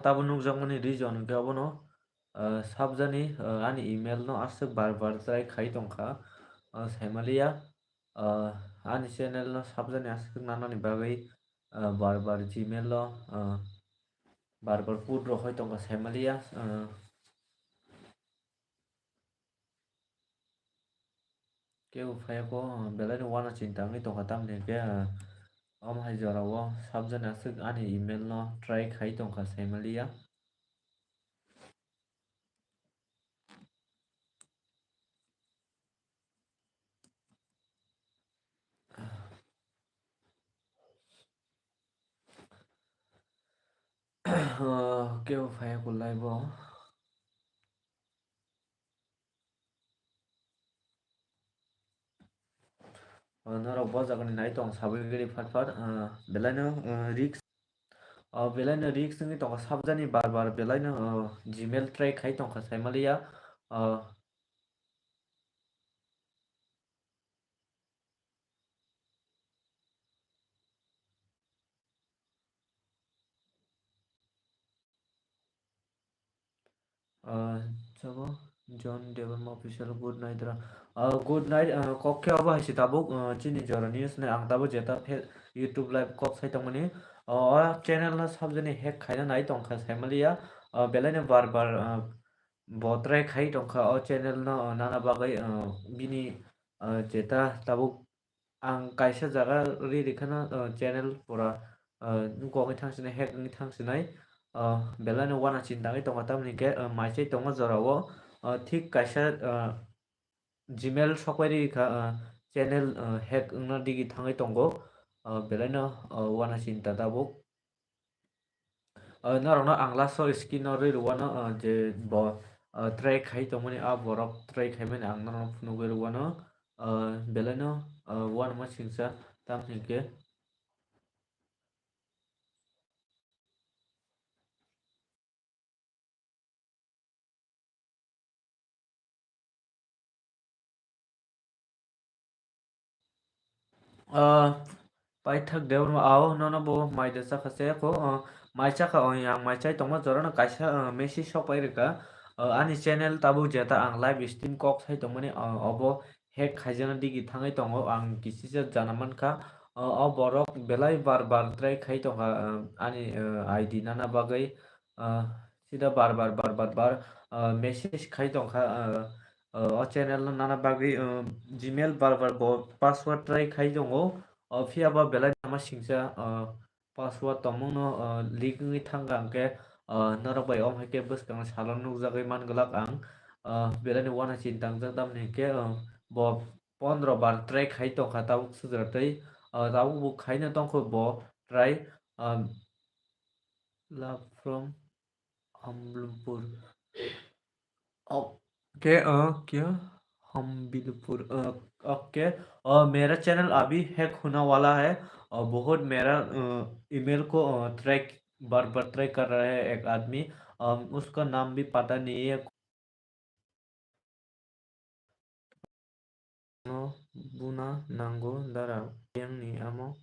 Tabo nukjakmani reason hingke abono sabjani ani email no asuk bar bar try khai tongkha saimalia ani channel no sabjani asuk nanani bagui bar bar gmail lo bar bar put rok tongkha saimalia ke ufaya ko belai no wana cinta ngi tongkha tamni ke om hai jora o sabjani asuk ani email no try khai tongkha saimalia ke ufaya ko live o norok bojagani nai tong sabui fat fat belai no risk belai no risk ngi tongkha sabjani bar bar belai no gmail try khai tongkha saimalia Chabo John Devon official good night ra good night kokke abo haisi tabuk chini jora news ne ang tabo jeta YouTube live kok sai tongmani channel na sabjani hack khaina nai tongkha saimalia belai no bar bar botrai khai tongkha o channel no nana bagai bini jeta tabuk ang kaisa jaga ri khana channel pura nuko ngi thangsinai hack ngi thangsinai belai no wana chinta ngi tongkha tamni ke maisai tongo jorao thik kaisa gmail sokwairi kha channel hack wngna digi thangai tongo belai no wana chinta tabuk norokno ang last o skin no rui rwano je bo try khai tongmani a borok try khaimani ang norokno phunugui rwano belai no wana ma singsa tamni ke paithak deor ma ao nono bo mai de chakha se ko mai chakha yang mai chai tongma jora no kaisa message sok pai reka ani channel tabu jeta ang live stream kok sai tongmani obo hack khaijana digi thangai tongo ang kisisa jana mankha o borok belai bar bar try khai tongkha ani id nana bagai sida bar message khai tongkha o channel no nana bagui gmail bar bo password try khai tongo phiaba belai nama singsa password tongmung no leak ngi thangka angke norok bai om haike bwskang salon nukjagui manglak ang belai no wana chintang jang tamni ke bo 15 bar try khai tongkha tabuk sujratui tabuk bo khaina tongkho bo try love from Hamlumpur okay क्या हम Bilpur okay मेरा channel अभी hack होने वाला है और बहुत मेरा ईमेल को ट्रैक बार बार ट्रैक कर रहा है एक आदमी उसका नाम भी पता नहीं है बुना नांगो दारा yang ni amo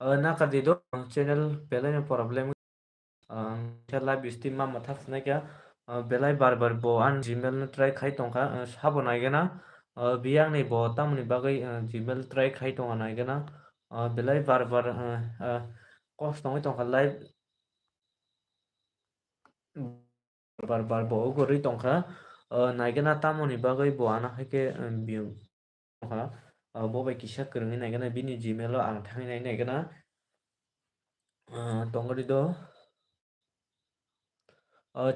nakadido channel pela problem live stream ma mathak sna kya belai bar bo an gmail no try khai tongkha sabo naigena biyang ni bo tamni bagai gmail try khai tonga naigena belai bar kos tongai tongkha live bar bo gori tongkha naigena tamoni bagai bo ana haike view tongkha bo bai kisa kwrwngwi naigena bini gmail o ang thangai naigena tongori do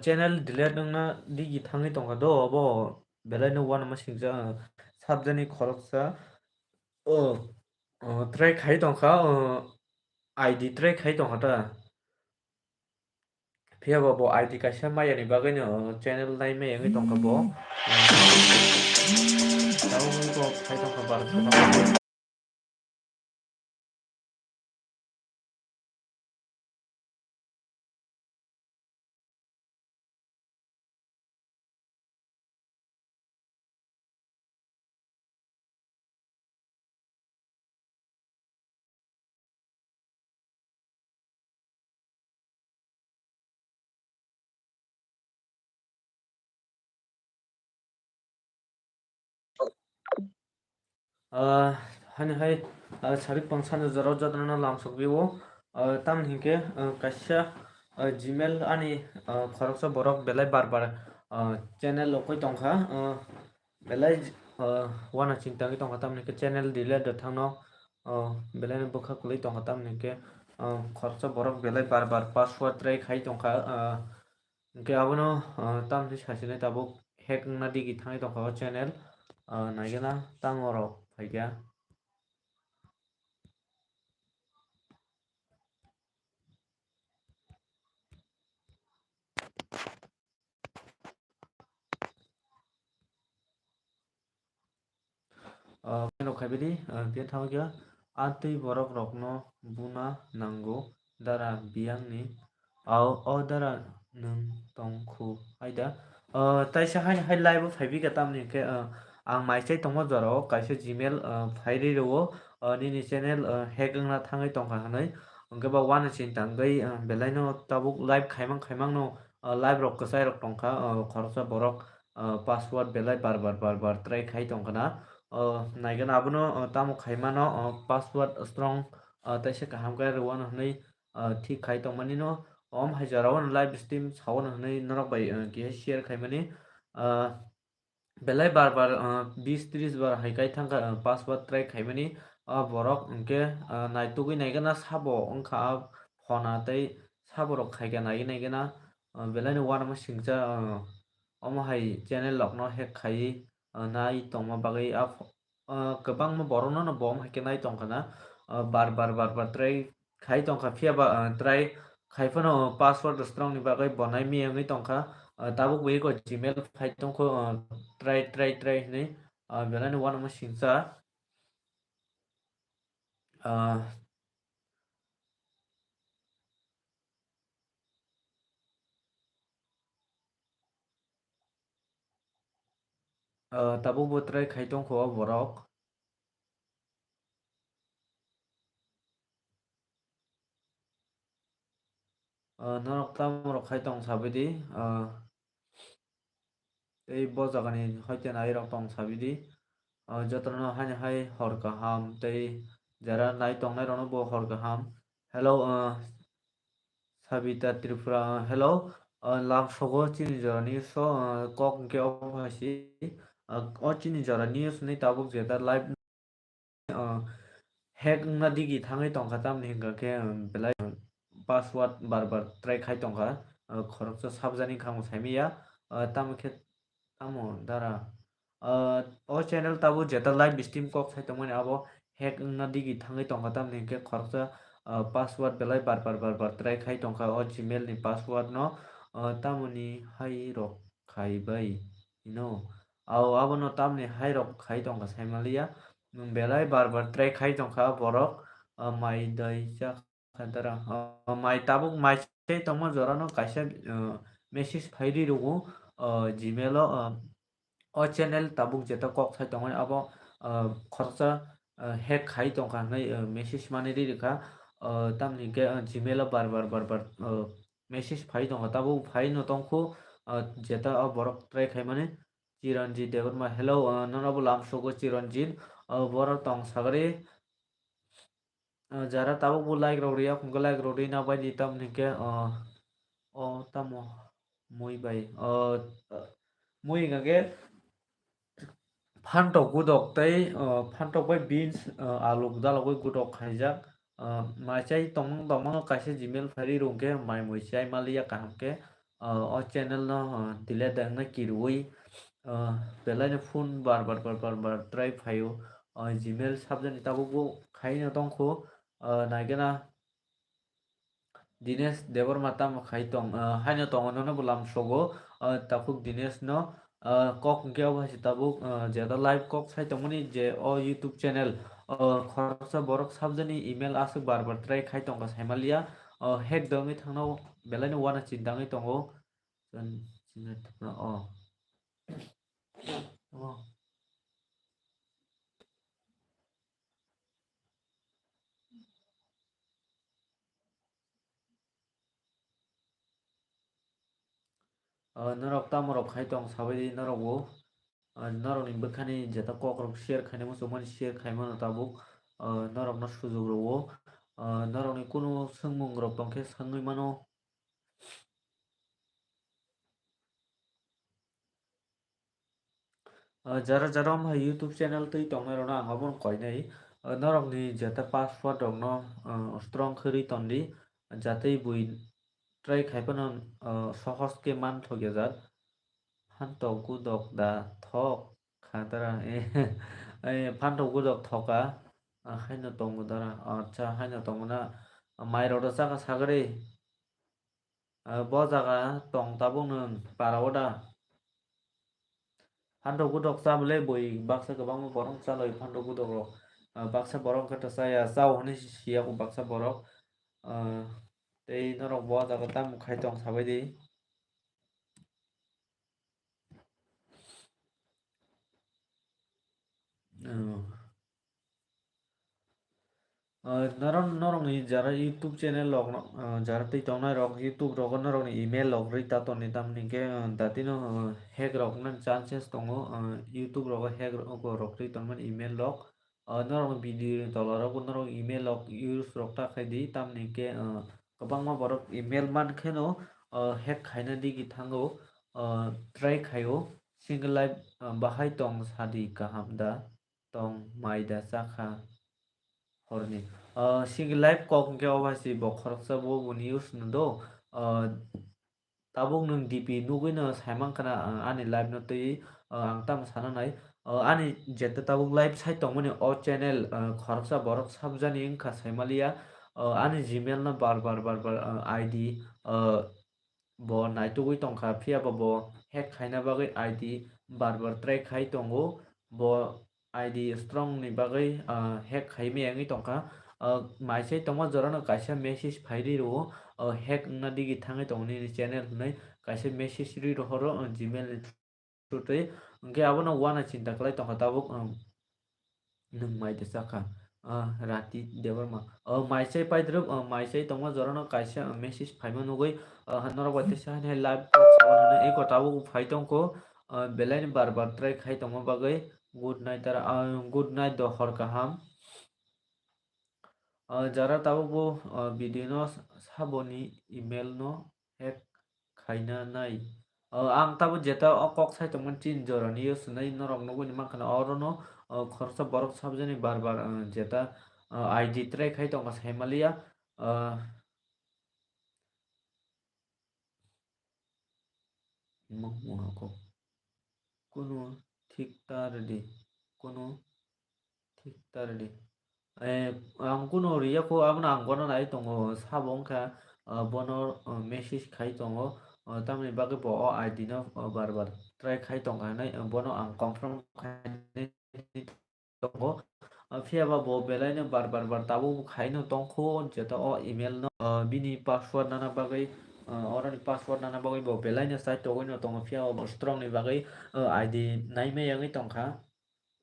channel delete nungna digi thangai tongkha do abo belai no wana masingja sabjani khoroksa try khai tongkha id try khai tongkha ta phiaba bo id kaisa mayani bagui no channel nai mai ngai tongkha bo tabuk bo khai tongkha bar Ờ, hani hay sarik pangsana zaro jadana lam sokbiwo tam hinke kaisa gmail ani khoroksa borok belai barbar channel lokoi tongkha belai wana chingtangi tongkha tam hinke channel dile de thangno belai bokha kulai tongkha tam hinke khoroksa borok belai barbar password try khai tongkha hinke abono tam ni sasine tabuk hack na digi thangai tongkha channel naigena tamorok faikya Keno khaibidi bia thawagia antui borok rokno buna nango dara biyangni o dara nung tongkhu aida taisa hai live phaibi ka tamni ke ang maisai tongmo jaro kaisa gmail phairi ro nini channel hack na thangai tongkha hanai angke ba wana chinta gai belai no tabuk live khaimang no live rok kasai rok tongkha khoroksa borok password belai bar bar try khai tongkha na naigana abono tamo khaimano password strong taisa kaham kai ruwan hanai thik khai tongmani no hajarao live stream sawon hanai norok bai ke share khaimani belai bar 20-30 bar haikai thangka password try khaimani borok hingke naitugui naigana sabo wngkha phona tei saborok khaiga naigana belai no uanama singcha omo hai channel lokno hack khai nai tongma bagai kwbangma borokno no bom haike nai tongkhana bar try khai tongkha phiaba try khaifano password strong ni bagai bonai miyangui tongkha tabuk bai ko gmail phai tongkho try hinui belai no uanama singcha tabuk bo try khai tongkho borok norok tamorok khai tong sabidi tei bo jagani hoite nairok tong sabidi jotono hani hai hor kaham tei jara nai tongnai rokno bo hor kaham hello Sabita Tripura hello lam sogo chini jora news kok ke obhasi o chini jora news ni tabuk jeta live hack na digi thangai tongkha tamni hingka ke belai password bar try khai tongkha khoroksa sabjani khamo saimiya tamo khe tamo dara o channel tabu jeta live stream kok sai tongmani abo hack na digi thangai tongkha tamni hingke khoroksa password belai bar try khai tongkha o gmail ni password no tamoni hai rok khai bai no abo no tamni hai rok khai tongkha saimaliya belai bar try khai tongkha borok mai dai jak khantara mai tabuk mai sei tongmo jora no kaisa message phairi rogo gmail o channel tabuk jeta kok sai tongmani abo khoroksa hack khai tongkha hnai message mani ririkha tamni ke gmail o bar message phai tongkha tabuk phai no tongkhu jeta borok try khaimani Chiranjit Devarma hello nonobo lamsogo Chiranjit borok tong sagari jara tabuk bo like rok riya khunka like rok ri na baidi tamni ke tamo mui bai mui hingka ke phantok gudok tei phantok bai beans alu dalogoi gudok khaijak maichai tongmano kaisa gmail phari rungke mai muichai malia kaham ke o channel no delete dangna kirui belai no phone bar try phaio gmail sabjani tabukbo khaino tongkho naigena Dinesh Devarma tamo khai tong haino tongo nono bulam sogo tapuk Dinesh no kok hingke obhasi tabuk jeta live kok sai tongmani je o YouTube channel khoroksa borok sabjani email asuk bar try khai tongka saimalia hack dongui thangno belai no wana chintangui tongo norok tamorok khai tong sabaidi norogo norokni bwkhani jeta kokrok share khaina muchungmani share khaimano tabuk norokno sujuk rwo norokni kuno songmung rok tongkhe songui mano. Jara jara wngmai YouTube channel tui tongnai ang abono koinai norokni jeta password rok no strong khwrwi tondi jatei bui try khaipano sohos khe manthokjak phantok kudok da thok khatara phantok kudok thoka haino tongo dara acha haino tongona mairok do chaka sagri bo jaga tong tabuk nwng paraoda phantok kudok chabole bui baksa kwbangma borok chalai phantok kudok rok baksa borok khe to chaya chao hinui siyago baksa borok tei norok bo jaga tamo khai tong sabai di. Norokni jara YouTube channel rok jara tui tongnai rok YouTube rogo norokni email rok rwita toni tamoni hingkhe datino hack rok nani chances tongo YouTube rogo hack rok rwi tongmani email rok norokni video ni tolao norok email rok use rok ta khai di tamoni hingkhe kwbangma borok email mankhe no hack khaina digi thango try khaio single life bahai tong sadi kaham da tong maida chakha horni single life kok hingkhe obviously bo khoroksa bo boni use no do tabuk nung DP nugui no saimankhana ani live no tui ang tamo sana nai ani jeta tabuk live sai tongmani o channel khoroksa borok sabjani wngkha saimalia ani Gmail no bar bar ID bo naitugui tongkha phiaba bo hack khaina bagui ID bar try khai tongo bo ID strong ni bagui hack khaimai yangui tongkha maisai tongma jora no kaisa message fairi rwo hack wngna digi thangai tongoni channel hinui kaisa message ri rohoro Gmail ni through tui hingkhe abono wana chinta khlai tongkha tabuk nung maida chakha rati debarma maisai paidruk maisai tongma jora no kaisa message faima nugui norok bai tesa hai live sabon hinui eko tabuk phai tongko belai ni bar try khai tongma bagui good night tara good night do hor kaham jara tabukbo video no saboni email no hack khaina nai ang tabo jeta o kok sai tongman CHINI JORA ni use nai norok nugui mankhana oro no khoroksa borok sabjani bar jeta ID try khai tongkha saimalia kuno thiktar di ang kuno riyako aboni ang bono nai tongo sabo wngkha bono message khai tongo tamoni bagui bo o ID no bar try khai tongkha hinui bono ang confirm khainai tongo phiaba bo belai no bar tabuk khai no tongkho jeta o email no bini password nana bagui oroni password nana bagui bo belai no chai togoi no tongo phiaba bo strong ni bagui ID naimai yangui tongkha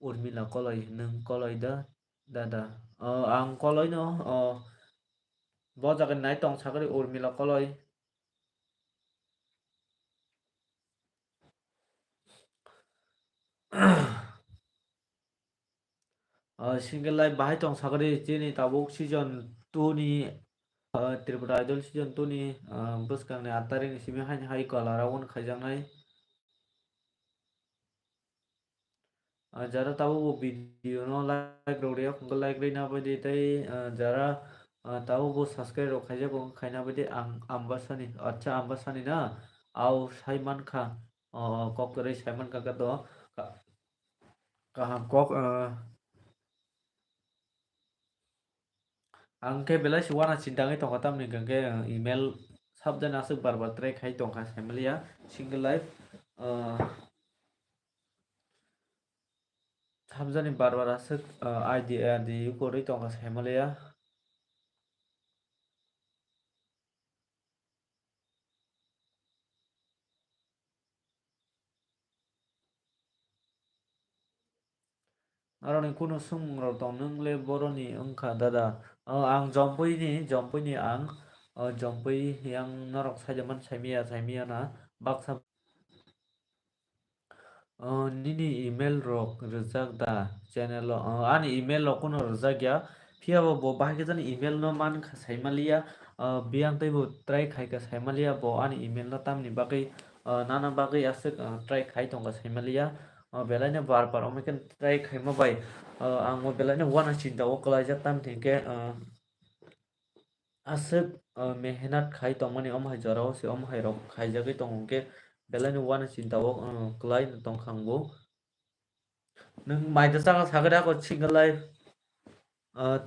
urmila koloi nung koloi da dada ang koloi no bo jaga nai tong sagri urmila koloi single life bahai tong sagri chini tabuk season 2 ni Tripura Idol season 2 ni bwskang ni 8 tarik ni simi haini hai kalara won khaijaknai jara tabuk video no like rok reo khungkha like rina baidi tei jara tabuk bo subscribe rok khaijago khaina baidi ang ambasani acha ambasani na au sai mankha kok rei sai mankha to kaham kok angke belai si wana cintangai tongkha tamni hingkhe email sabjani aswk bar try khai tongkha saimalia single life sabjani bar aswk ID korwi tongkha saimalia aroni kuno songmung rok tong nungle boroni wngkha dada ang jompui ni ang jompui yang norok saijaman saimia na baksa Nini email rok rejak da channel ani email rok kuno rejak ya pia bo bahage jani email no man kha saimalia biang tei bo try khai ka saimalia bo ani email no tamni bagai nana bagai asuk try khai tonga saimalia belai ne bar bar omekan try khai ma bai ang mo belai ne wana chinta o kalai jak tam thengke asuk mehnat khai tongmani om hai jorao se om hai rok khai jagui tongke belai ne wana chinta o kalai tongkhangbo nung maida saka sagada ko chingalai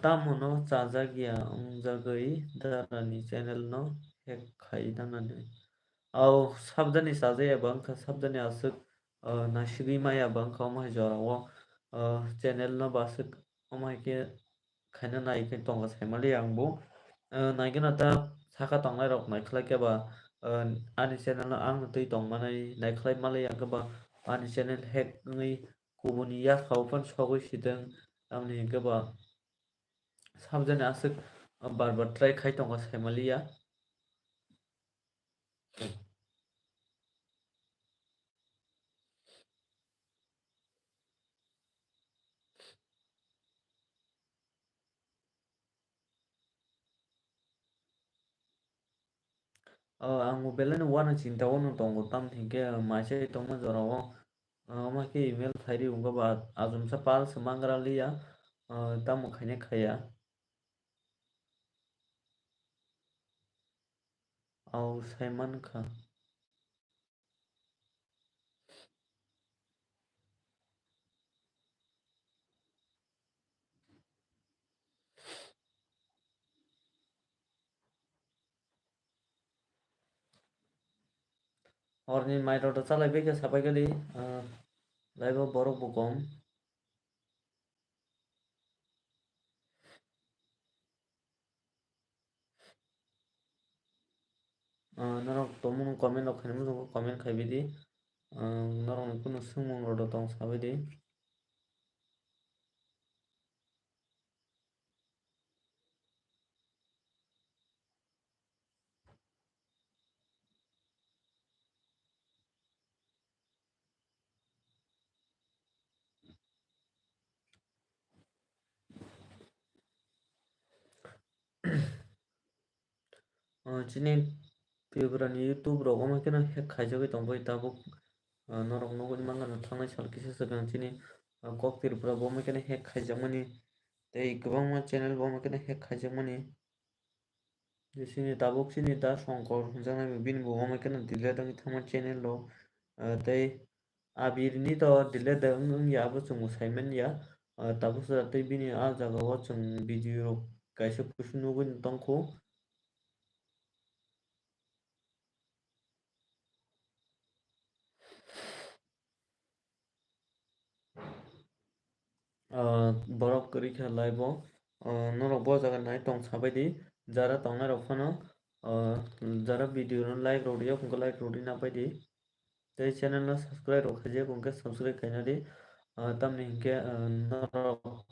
tamuno chajagia ungjagoi darani channel no hack khai danani au sabdani sajaya bangkha sabdani asuk nashigi maya bangkha omai jorao channel no basuk omai ke khaina nai ke tonga saimali angbo naigena ta saka tongnai rok naikhlai keba ani channel no ang tui tongmanai naikhlai malai yakaba ani channel hack ngai kubuni yakhao sogui sideng amni hinkeba sabjani asuk bar bar try khai tonga saimalia ang belai no wana chinta ono tongo tam thingke maisai tongma jorao ama ke email thairi ungaba azumsa pal samangra liya tam khaine khaya au saiman kha horni mairo to chalai beke sabai gali laibo borok bo kom norok tomung comment rok khaimo jogo comment khaibidi norok ni kuno sungmung ro tong sabidi chini pebrani youtube rok ama kena hack khaijagui tongbai tabuk norok nugui mangano thangnai sal kisa sagang chini kok tirpura bo ama kena hack khaijakmani tei kwbangma channel bo ama kena hack khaijakmani chini tabuk chini da sonkor hwnjaknai bini bo ama kena delete ongui thangma channel rok tei abirni to delete wngya abo chung bo saimanya tabuksa tei bini ah jagao chung video rok kaisa kusu nugui tongkhu borok kwrwi kha live o norok bo jaga nai tong sabaidi jara tongnai rok phano jara video no like rok rwio phunka like rok rwina baidi tei channel no subscribe rok khaijak phunka subscribe khainari tamni hinkhe norok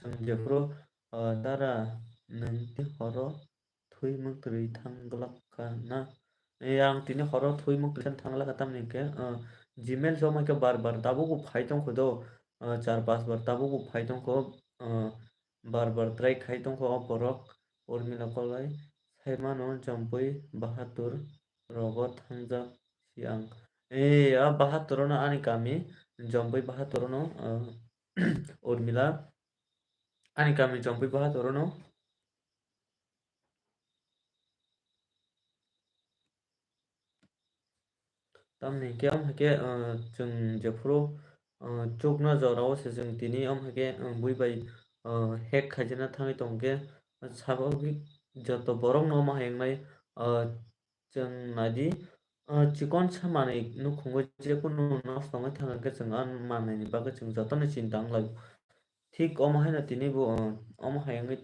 chung jefru dara nung horo thui muktri thanglaka na yang tini horo thui muktri thanglaka tamni hinkhe gmail so maike bar bar tabuko phai tongkho do 4-5 bar tabuko phai tongkho bar bar try khai tongkho o borok urmila kolai saimano jampui bahatur rogo thangjak siang bahatur no ani kami jampui bahatur no urmila ani kami jampui bahatur no tamni hinkhe amhaike chung jefru chukna jorao se chung tini amhaike buibai hack khaijana thangui tongkhe sababik joto borok no ma hengnai chung nadi chikon sa manui nukhungoi jekono nosto ongoi thangakhe chung ang manai ni bagui chung jotono chinta onglai thik omo haino tini bo omo hayongui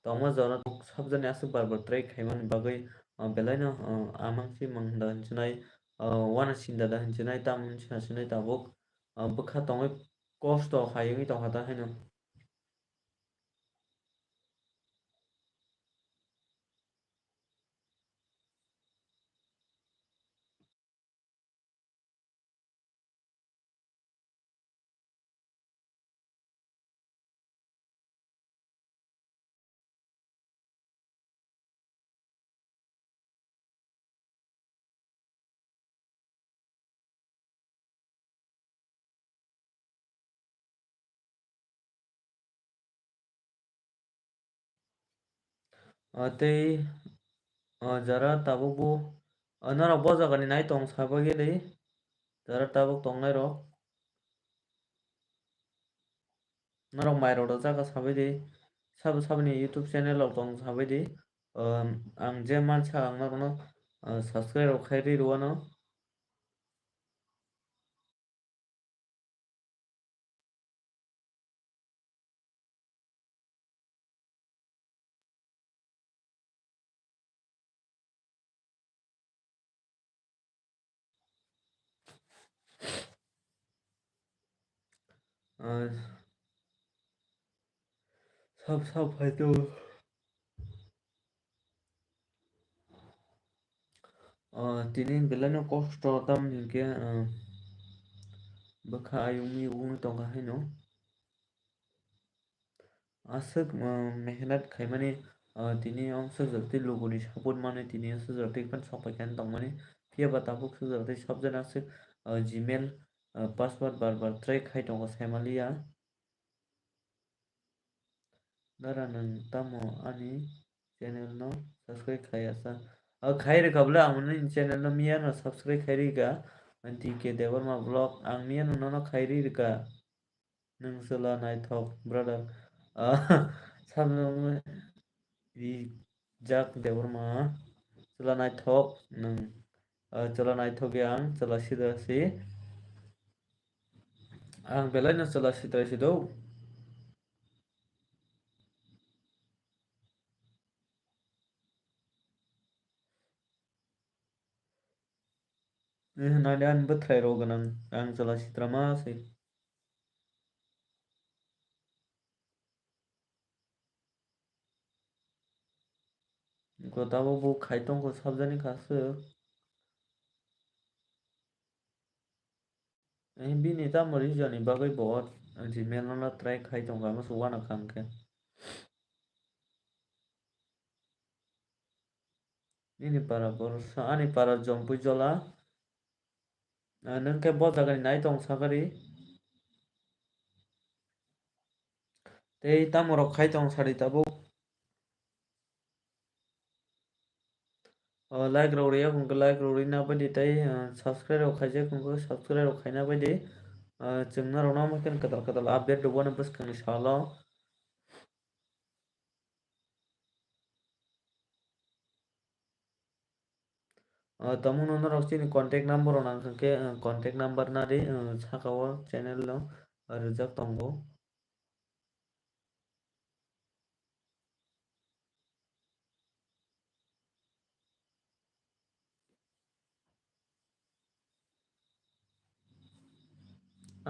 tongma jora sabjani asuk bar bar try khaimani bagui belai no amangsi mangda hinchnai wana chindada hinchnai tamoni sasinai tabuk bwkha tongoi kosto hayungui tongkha ta haino. tei jara tabuk bo norok bo jaga ni nai tong sabagini jara tabuk tongnai rok norok mai rok jaga sabai di saboni YouTube channel rok tong sabai di ang je mansa ang norok no subscribe rok khai ri ruano sab hai to tini belai no kosto tam hingke bokha ayung mi ung tongka haino asuk mehnat khaimani tini ang sujakti logoni support mane tini sujakti kan sapai kan tongmani phiaba tabuk sujakti sabjana asuk gmail password bar bar try khai tongo saimalia dara nang tamo ani channel no subscribe khai asa khai re kabla amne channel no miya no subscribe khai ri ga anti ke dewarma vlog ang miya no no khai ri ka nang sala naithok brother sabno jak dewarma sala naithok nang sala naithok yang sala sida si ang belai no sala sida si do nadan bathrai ro ganang ang sala sitrama si gotabo bu khaitong ko sabjani khasu bini tamori jani bagai bot gmail no try khaitong ka mas wana kangke ini para borsa ani para jompu jola nang ke bo jagani nai tong sagari tei tamorok khai tong sari tabo like rok riya kungko like rok rina badi tei subscribe rok khaijak kungko subscribe rok khaina badi chungna rok no makan katal katal update rok bwskang ni salo tamo no rok chini contact number rok nangkhankhe contact number nari sakao channel no rijak tongo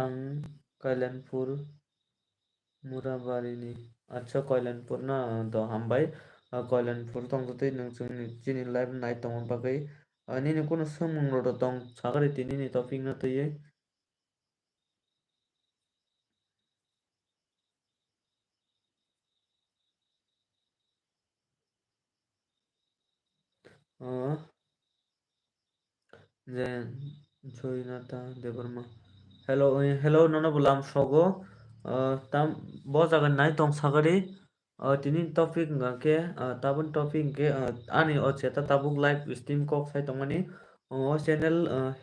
ang kailanpur murabarini acha kailanpur na to hambai kailanpur tongko tei nang chini live nai tongma bagai nini kono samung ro tong sagari tini ni topic na tei je joinata debarma hello hello nono bulam sogo tam bo jaga nai tong sagari tini topic ngake tabun topic ke ani o cheta tabuk live stream kok sai tongmani o channel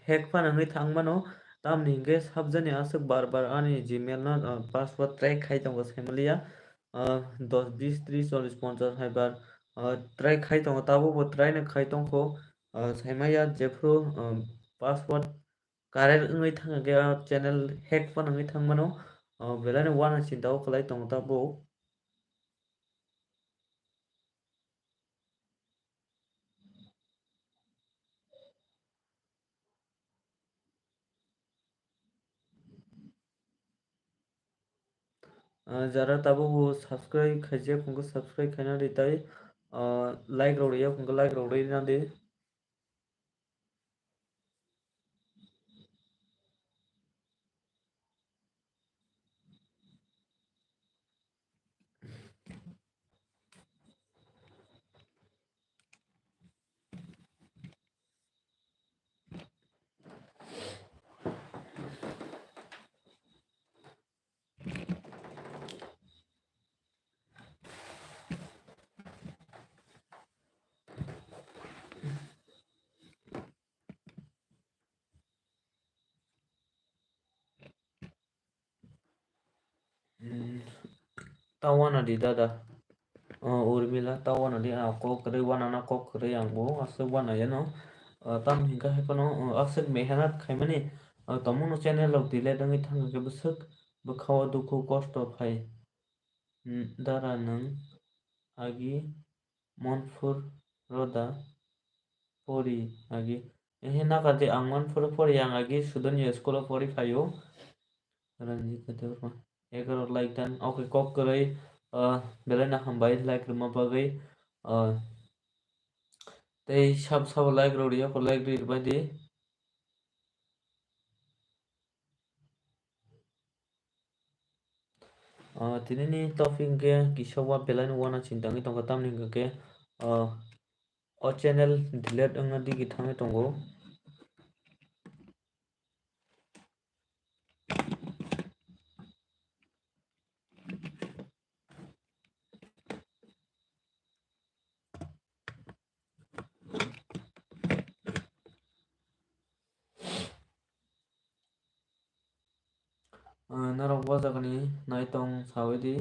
hack panangui thangmano tamni hingke sabjani asuk bar bar ani gmail no password try khai tongo saimalia 10 20 30 40 50 haibar try khai tongo tabo bo try na khai tongko saimaya jefru password karer wngoi thangke channel hack panangui thangmano belai no wana sinta o khlai tongo tabo যারা তাবো subscribe খাইছে কোনকে subscribe খাইনা দিতাই like রৌড়িয়া কোনকে like রৌড়ি না দে tawana di dada urmila tawana di ko kre wana na ko kre yang bo asuk wana ya no tam hingka he kono asuk mehanat khaimani tomuno channel lok dile dangi thang ke busuk bukhawa duku kosto phai dara nang agi monfur roda pori agi hina kate ang monfur pori yang agi sudan ya school pori phayo ranji kate urma egar like dan okay kok kre belai na hambai like ruma bagai tei sab sab like rodia ko like rir badi tinini topic ke kisawa belai no wana cintangi tongka tamni ke o channel delete anga digi thangai tongo narok wajagani naitong sawedi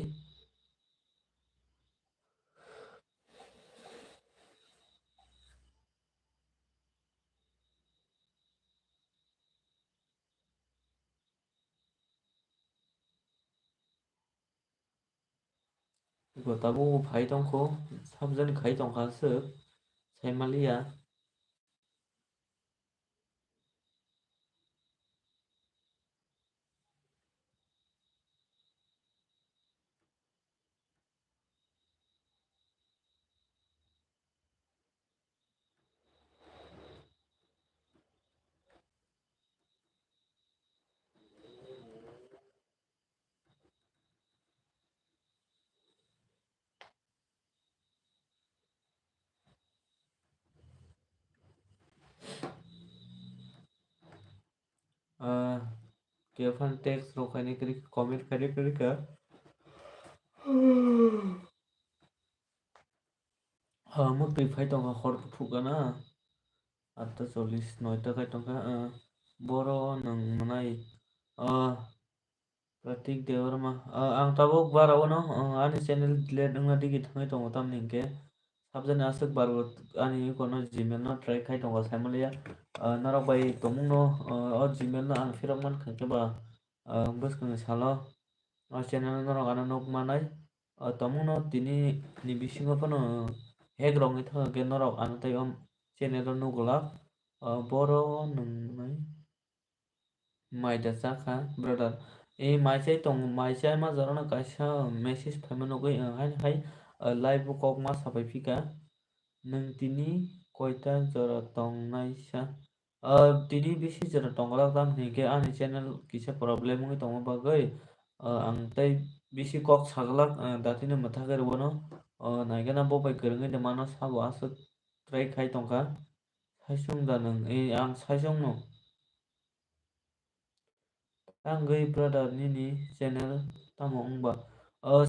igo tabu phai tongkho sabjani khai tongkha suk saimalia kefan text rokhani kri comment kari ka mutui phai tongkha hor phukana 8:40 9টা khai tongkha boro nang manai pratik dewarma ang tabuk barawano ani channel delete anga digi thangai tongo tamni ke sabjani asuk barbo ani kono gmail no try khai tongo saimalia narok bai tomungno o gmail no ang firokman khankhe ba bwskang salo o channel norok ano nok manai tomungno tini ni bisingo phano hack rokni thangke norok ano tai o channel o nugulak boro nungnai maida chakha brother ei maisai tong maisai ma jarana kaisa message phaimano goi haini hai live kok ma sapai phika nung tini koita jora tongnaisa tini bisi jora tonglak tam hingke ani channel kisa problem ongoi tongma bagoi ang tei bisi kok saglak datino mathakar bono naigana bobai kwrwngoi de mano sabo asuk try khai tongkha saisung da nung ei ang saisung no goi brother nini channel tamo wngba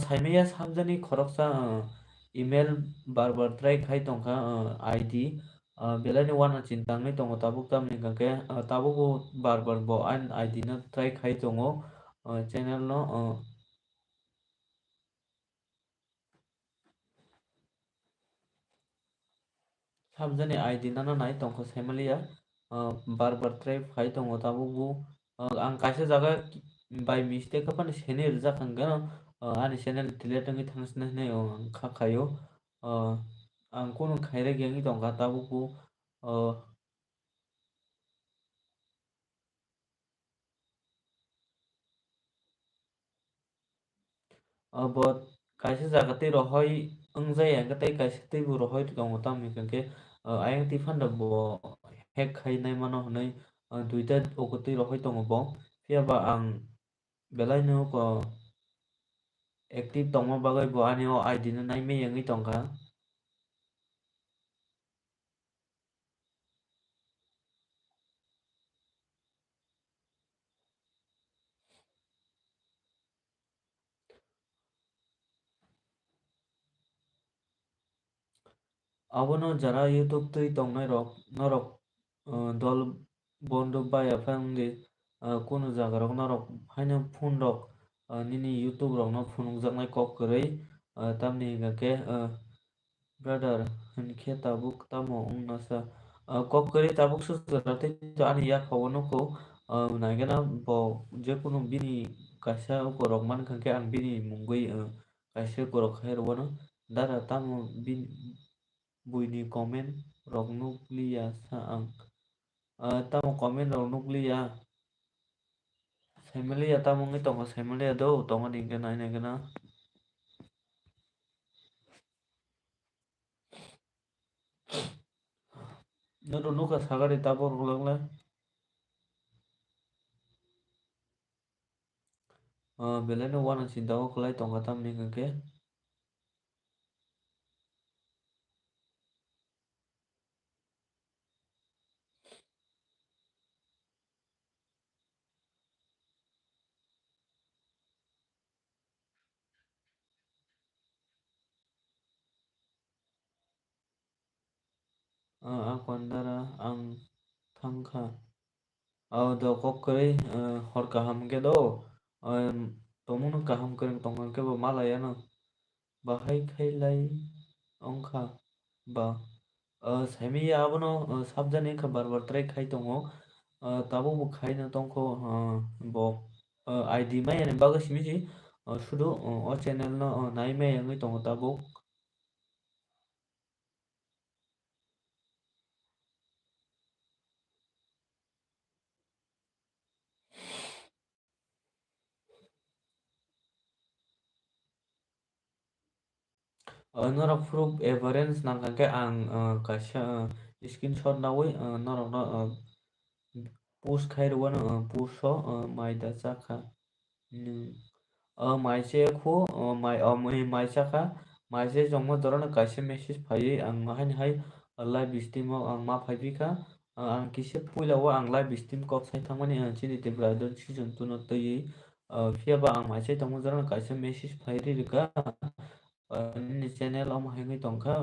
saimaya samjani khoroksa email bar try khai tongkha id belai no wana chintangni tongo tabuk tamni hingkake tabuko bar bo an id no try khai tongo channel no samjani id nano nai tongkha saimalia bar try khai tongo tabuko ang kaisa jaga by mistake pan sene rijak hangano ani channel delete ongoi thangsina hinai ang khakhayo ang kono khairek yangi tongkha tabuko but kaisa jaga tei rohoi ongjai hingke tei kaisa tei bo rohoi tongo tamni hingke ayang tei phanda bo hack khai nai mano hinui duita ukutui rohoi tongo bo phiaba ang belai no active tongma bagoi bo ani o id no naimai yangui tongkha abono jara youtube tui tongnai rok norok dol বন্ধু বা FMD কোনো জায়গা রক নরক ফাইনা ফোন রক nini YouTube rok no phunukjaknai kok kwrwi tamni hingka khe brother hinkhe tabuk tamo wngmasa kok kwrwi tabuk suchwra tei ani yaphao nukho naigana bo jekunu bini kaisa ukorok mankha khe ang bini mungwi kaisa ukorok khairok no dara tamo bini buini comment rok nukliya sa ang tamo comment rok nukliya saimaliya tamo wngwi tongo saimaliya do tongmani hingke nainai gana noro nukha sagari tabuk roklanglai belai no uana sinta o kwlai tonga tamni hingka khe akondara ang thangkha do kok kwrwi hor kaham hingke do tongmungno kaham kwrwng tongo hingke bo malaya no bahai khailai ongkha ba saimaya abono sabjani wngkha bar bar try khai tongo tabuk bo khai no tongkho bo ID maya ni bagwi simi sudo o channel no naimaya wngwi tongo tabuk norok proof evidence nangkha khe ang kaisa screenshot nawi norok no post khairwo no post o maida chakha maise khu maisakha maise jongma jora kaisa message phaiwi ang haini hai live stream o ang ma phaipikha ang kisa puila o ang live stream kok sai thangmani chini tei brother season 2 no twiwi phiaba ang maisai tongma jora kaisa message phairi rwkha nini channel o haingwi tongkha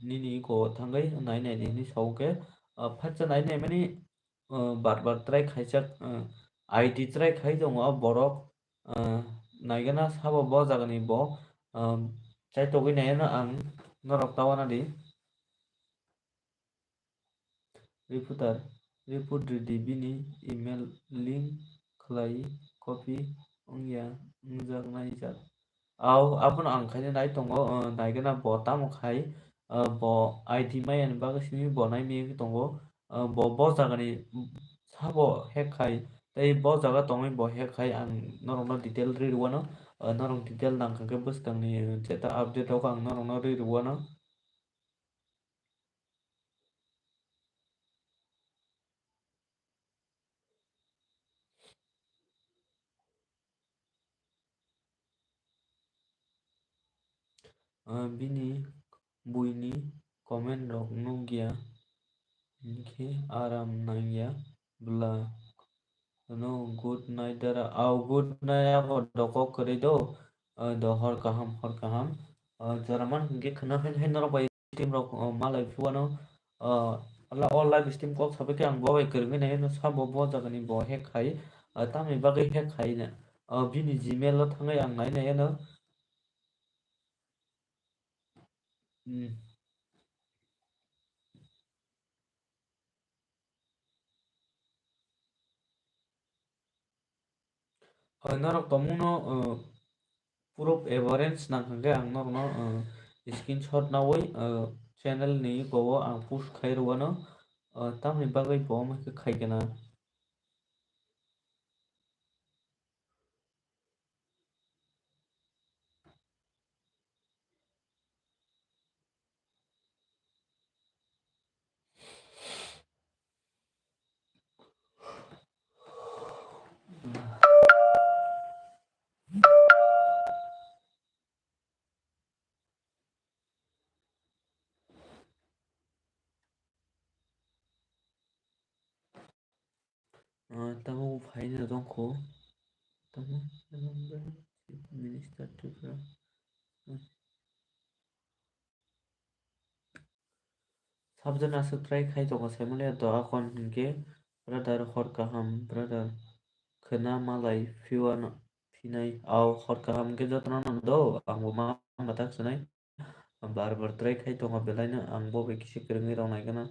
nini iko thangwi nainai ni hini saukhe fatsa nainai mani bar bar try khaijak ID try khai tongo borok naigana sabo bo jagani bo chaitogwi naiyano ang norok tawanadi reporter report redi bini email link khlai copy wngya wngjak naijak abono ang khaina nai tongo naigana bo tamo khai bo ID maya ni bagwi simi bo naimaya wngwi tongo bo jagani sabo hack khai tei bo jaga tongwi bo hack khai ang norokno detail rirwano norok detail nangkha khe bwskangni jeta update rok ang norokno rirwano bini buini comment rok nukya hingkhe aram nangya bwla no good night dara good night ako doko kwrwi do do hor kaham jora hingke khwna hai norok bai team rok malai phuano o live stream kok sabai khe ang bo bai kwrwngwi naiyano sabo bo jagani bo hack khai tamni bagwi hack khai na bini gmail o thangwi ang nainaiano norok tongmungno proof evidence nangkha khe ang norokno screenshot nawi channel ni iko o ang post khairwano tamni bagwi bo amaikhe khaigena tamo phaina tongkho tamo chief minister tripura sabjana aswk try khai tongo saimaliya do akon hingkhe brother hor kaham brother khwna malai phiano Pinai au hot kaham ke jotna do angbo ma matak sunai bar bar try khai tonga belai no ang bo be kisi krungi rok naikana.